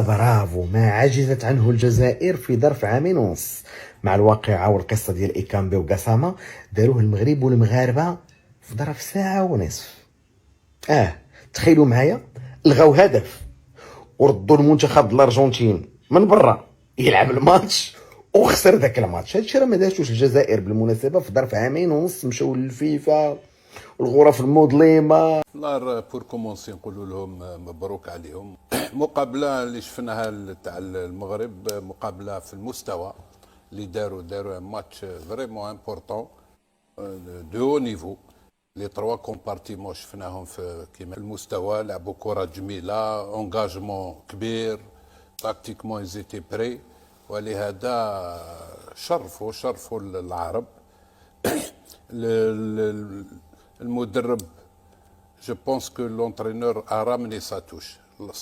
برافو، ما عجزت عنه الجزائر في ظرف عامين ونص. مع الواقعة والقصة ديال إيكامبي وقسامة داروه المغرب والمغاربة في ظرف ساعة ونصف. تخيلوا معايا، لغاو هدف وردوا المنتخب الارجنتين من برا يلعب الماتش وخسر ذاك الماتش. هادشي راه ما دارتوش الجزائر بالمناسبه في ظرف عامين ونص. مشاو للفيفا والغرف المظلمه. نهار بور كومونسي نقولوا لهم مبروك عليهم. مقابله اللي شفناها تاع المغرب، مقابله في المستوى اللي داروا ماتش فريمون امبورطون دو هو نيفو. لي تروا كومبارتيمون شفناهم في كيما المستوى، لعبوا كره جميله، اونغاجمون كبير، تاكتيكمون ايزيتي بري، ولهذا شرفوا العرب. المدرب je pense que l'entraîneur a ramené sa touche.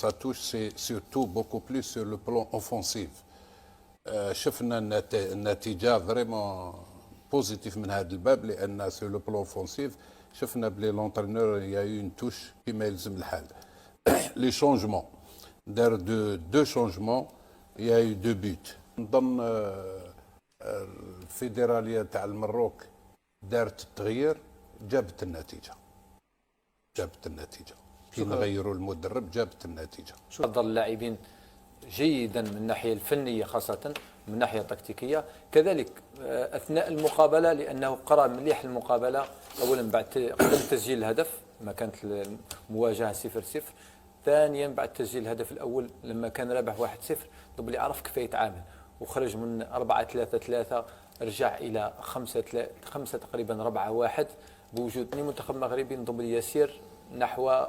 Sa touche, c'est surtout beaucoup plus sur le plan offensif. شفنا النتيجة فريمون بوزيتيف من هذا الباب، لأن sur le plan offensif شفنا بلي لونترينور يا اون توش كيما يلزم الحال. لي شونجمون دار دو شونجمون، يا يو دو بوت. نظن الفيدرالية تاع المروك دارت التغيير، جابت النتيجة. كي نغيروا المدرب جابت النتيجة. حضر اللاعبين جيدا من الناحية الفنية، خاصة من الناحية التكتيكية، كذلك أثناء المقابلة لأنه قرأ مليح المقابلة. أولا بعد قبل تسجيل الهدف ما كانت المواجهة 0-0، ثانيا بعد تسجيل الهدف الأول لما كان رابح 1-0 طب يعرف كيف يتعامل، وخرج من 4-3-3 رجع إلى 5 تقريبا 4-1 بوجود منتخب مغربي نظم يسير نحو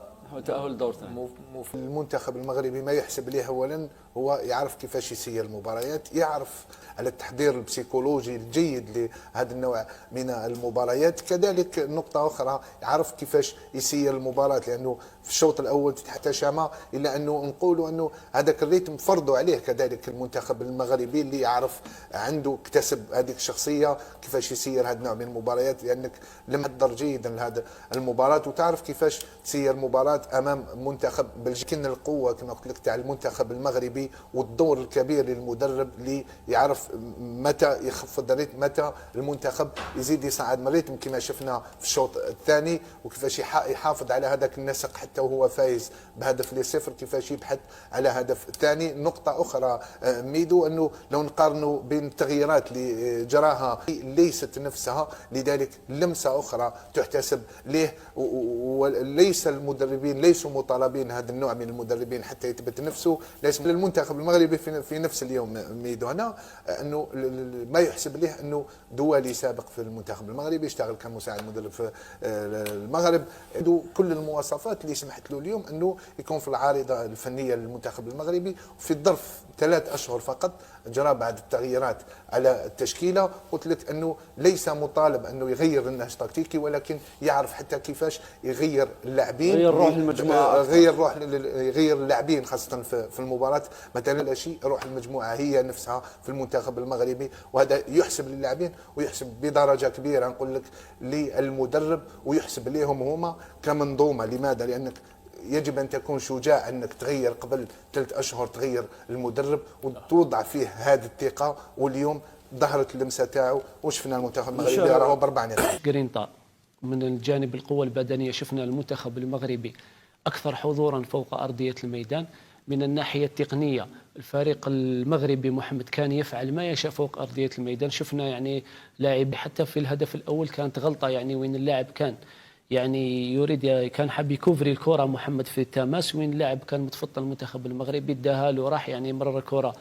تأهل دور ثاني. المنتخب المغربي ما يحسب ليه اولا هو يعرف كيفاش يسير المباريات، يعرف على التحضير البسيكولوجي الجيد لهذا النوع من المباريات. كذلك نقطة أخرى يعرف كيفاش يسير المباراة، لأنه في الشوط الأول تحتشم، إلا أنه نقولوا أنه هذاك الريتم فرضوا عليه كذلك المنتخب المغربي اللي يعرف عنده اكتسب هذيك الشخصية كيفاش يسير هذا النوع من المباريات، لأنك لم تحضر جيدا لهذا المباراة وتعرف كيفاش تسير مباراة أمام منتخب بلجيكا. القوة كما قلت لك تاع المنتخب المغربي والدور الكبير للمدرب اللي يعرف متى يخفض الريتم، متى المنتخب يزيد يصعد من الريتم كما شفنا في الشوط الثاني، وكيفاش يحافظ على هذاك النسق حتى وهو فايز بهدف ل0، كيفاش يبحث على هدف ثاني. نقطة أخرى ميدو أنه لو نقارنوا بين التغييرات اللي جراها ليست نفسها، لذلك لمسة أخرى تحتسب له، وليس المدربين ليسوا مطالبين هذا النوع من المدربين حتى يثبت نفسه. ليس المنتخب المغربي في نفس اليوم ميدو هنا انه ما يحسب له انه دولي سابق في المنتخب المغربي، اشتغل كمساعد مدرب في المغرب، عنده كل المواصفات اللي سمحت له اليوم انه يكون في العارضه الفنيه للمنتخب المغربي. في ظرف 3 أشهر فقط جرى بعض التغييرات على التشكيله. قلت لك انه ليس مطالب انه يغير النهج التكتيكي، ولكن يعرف حتى كيفاش يغير اللاعبين، يغير روح المجموعه، يغير اللاعبين خاصه في المباراه. مثلا لا شيء روح المجموعه هي نفسها في المنتخب المغربي، وهذا يحسب للاعبين ويحسب بدرجه كبيره نقول لك للمدرب، ويحسب لهم هما كمنظومه. لماذا؟ لانك يجب أن تكون شجاع أنك تغير قبل 3 أشهر، تغير المدرب وتوضع فيه هذه الثقة. واليوم ظهرت اللمسة تاعو وشفنا المنتخب المغربي راهو ب4 نقاط. جرينتا من الجانب القوة البدنية شفنا المنتخب المغربي أكثر حضورا فوق أرضية الميدان. من الناحية التقنية الفريق المغربي محمد كان يفعل ما يشاء فوق أرضية الميدان. شفنا يعني لاعب حتى في الهدف الأول كانت غلطة، يعني وين اللاعب كان يعني يريد كان حاب يكوفري الكرة محمد في التماس، وين اللاعب كان متفطن المنتخب المغربي اداها له راح يعني مرر الكرة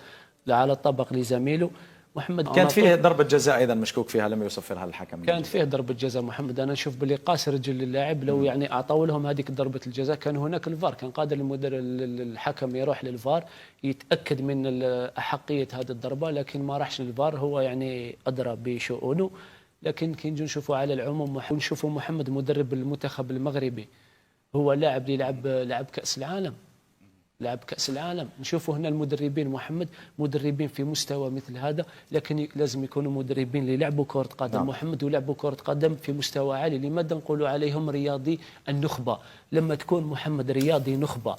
على الطبق لزميله محمد. كانت فيه ضربة جزاء ايضا مشكوك فيها لم يصفرها الحكم. كانت فيه ضربة جزاء محمد، انا نشوف باللي قاس رجل اللاعب، لو يعني اعطوا لهم هذيك ضربة الجزاء كان هناك الفار، كان قادر الحكم يروح للفار يتاكد من احقية هذه الضربة، لكن ما راحش للفار، هو يعني ادرى بشؤونه. لكن كي نجي نشوفوا على العموم ونشوفوا محمد مدرب المنتخب المغربي هو لاعب اللي لعب كأس العالم، لعب كأس العالم. نشوفوا هنا المدربين محمد مدربين في مستوى مثل هذا، لكن لازم يكونوا مدربين اللي لعبوا كرة قدم محمد ولعبوا كرة قدم في مستوى عالي. لماذا نقولوا عليهم رياضي النخبة؟ لما تكون محمد رياضي نخبة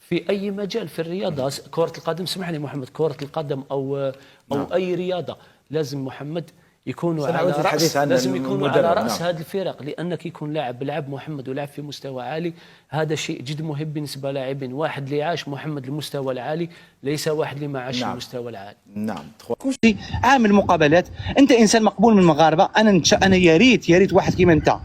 في اي مجال في الرياضه، كره القدم، اسمح لي محمد، كره القدم او اي رياضه لازم محمد يكونوا على رأس، لازم يكونوا على رأس هذه الفرق، لأنك يكون لاعب بلعب محمد ولعب في مستوى عالي، هذا شيء جد مهم بالنسبة لاعبين. واحد اللي عاش محمد المستوى العالي ليس واحد اللي ما عاش المستوى العالي. نعم. عامل مقابلات، انت انسان مقبول من المغاربه، انا يا ريت واحد كيما انت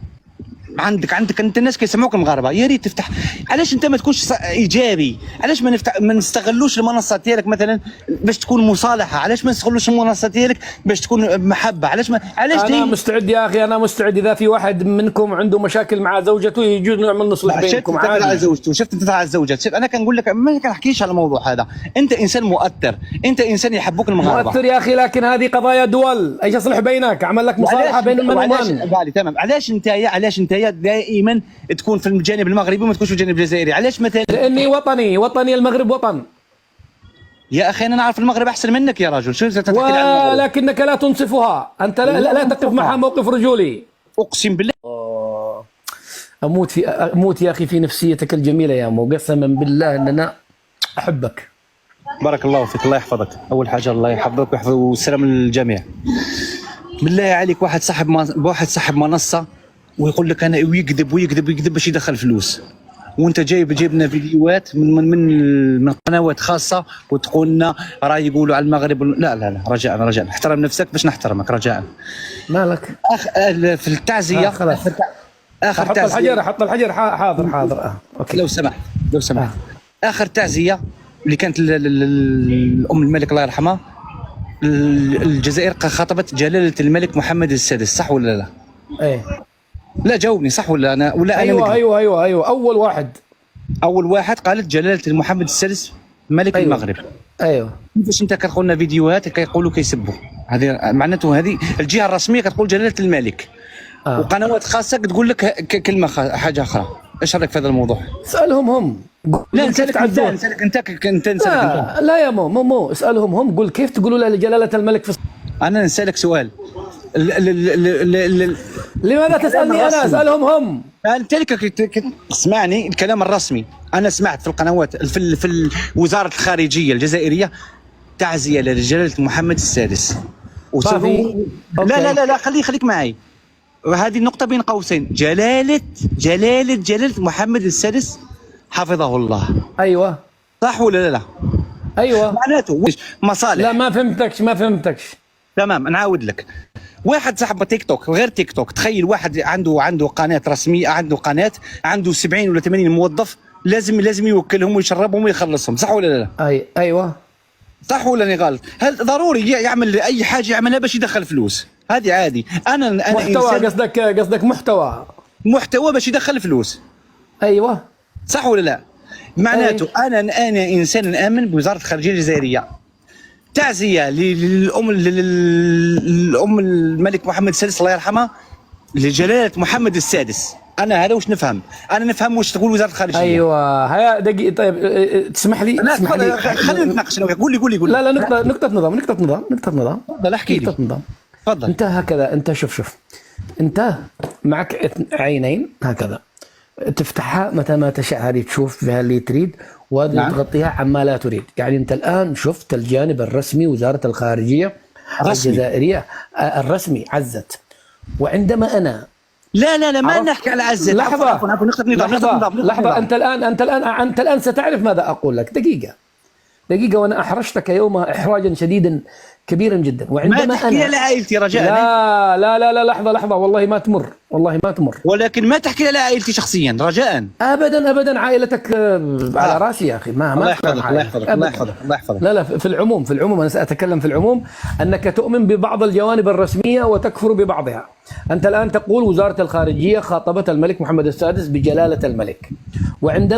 عندك انت الناس كيسمعوك المغاربه، يا ريت تفتح. علاش انت ما تكونش ايجابي؟ علاش ما نستغلوش المنصه ديالك مثلا باش تكون مصالحه؟ علاش ما نستغلوش المنصه ديالك باش تكون محبه؟ علاش انا مستعد يا اخي، انا مستعد. اذا في واحد منكم عنده مشاكل مع زوجته يجوز نعمل نصلح بينكم عادي. على زوجته، شفت انت على الزوجات. شوف انا كنقول لك ما كنحكيش على الموضوع هذا، انت انسان مؤثر، انت انسان يحبوك المغاربه. مؤثر يا اخي، لكن هذه قضايا دول، ايش اصلح بينك؟ اعمل لك مصالحه بين من ومن. بالي تمام. علاش انت دائما تكون في الجانب المغربي وما تكونش في الجانب الجزائري؟ علاش مثلا؟ لاني وطني المغرب وطن. يا اخي انا نعرف المغرب احسن منك يا رجل، شو تحكي عن المغرب؟ ولكنك لا تنصفها، انت لا تقف معها موقف رجولي. اقسم بالله اموت يا اخي في نفسيتك الجميله يا مو، قسما بالله ان انا احبك. بارك الله فيك، الله يحفظك. اول حاجه الله يحفظك ويحفظ والسلام للجميع. بالله عليك واحد صاحب منصه ويقول لك انا ويكذب باش يدخل فلوس، وانت جايب لنا فيديوهات من قنوات خاصه وتقول لنا راه يقولوا على المغرب. لا رجاء احترم نفسك باش نحترمك رجاء. مالك في التعزيه اخر تعزيه، حط الحجر حاضر اوكي لو سمحت اخر تعزيه اللي كانت الام الملك الله يرحمها، الجزائر خاطبت جلاله الملك محمد السادس، صح ولا لا؟ ايه لا جاوبني، صح ولا انا ايوه اول واحد قالت جلاله محمد السادس ملك المغرب. ايوه كيفاش انت كتقول لنا فيديوهات كيقولوا كيسبوا؟ هذه معناته هذه الجهه الرسميه كتقول جلاله الملك، وقنوات خاصه تقول لك كلمه حاجه اخرى. ايش رايك في هذا الموضوع؟ اسالهم هم. لا نسالك انت لا يا مو اسالهم هم، قول كيف تقولوا لجلاله الملك في انا نسالك سؤال. لماذا تسالني انا؟ اسالهم هم. انت اسمعني الكلام الرسمي. انا سمعت في القنوات في وزاره الخارجيه الجزائريه تعزيه لجلاله محمد السادس. لا خليك معي. وهذه النقطه بين قوسين، جلاله محمد السادس حفظه الله. ايوه صح ولا لا؟ ايوه معناته مصالح. لا ما فهمتكش. تمام نعاود لك. واحد صاحب تيك توك، غير تيك توك، تخيل واحد عنده قناه رسميه، عنده 70 ولا 80 موظف، لازم يوكلهم ويشربهم ويخلصهم، صح ولا لا؟ ايوه صح ولا انا غلط؟ هل ضروري يعمل اي حاجه يعملها باش يدخل فلوس؟ هذه عادي. انا محتوى، قصدك محتوى باش يدخل فلوس. ايوه صح ولا لا؟ معناته انا انسان امن بوزاره الخارجيه الجزائريه. تعزيه للام الملك محمد السادس الله يرحمه، لجلاله محمد السادس. انا هذا واش نفهم؟ انا نفهم واش تقول وزاره الخارجيه. ايوه هيا دقيقه. طيب تسمح لي خلينا نتناقش. قول لي لا نقطه نظام. تفضل احكي لي. نقطه نظام. تفضل. انت هكذا، انت شوف انت معك عينين هكذا، تفتحها متى ما تشاء، هذه تشوف فيها اللي تريد وهذه تغطيها عما لا تريد. يعني انت الان شفت الجانب الرسمي، وزاره الخارجيه الجزائريه الرسمي عزت. وعندما انا لا ما نحكي على عزت. لحظه. انت الان ستعرف ماذا اقول لك. دقيقه وانا احرجتك يومها احراجا شديدا كبيرا جدا. وعندما ما تحكي لعائلتي رجاء. لا لحظه والله ما تمر. ولكن ما تحكي لعائلتي شخصيا رجاء. ابدا عائلتك على راسي يا اخي. ما الله يحفظك. لا في العموم انا ساتكلم في العموم. انك تؤمن ببعض الجوانب الرسميه وتكفر ببعضها. انت الان تقول وزاره الخارجيه خاطبت الملك محمد السادس بجلاله الملك، وعندما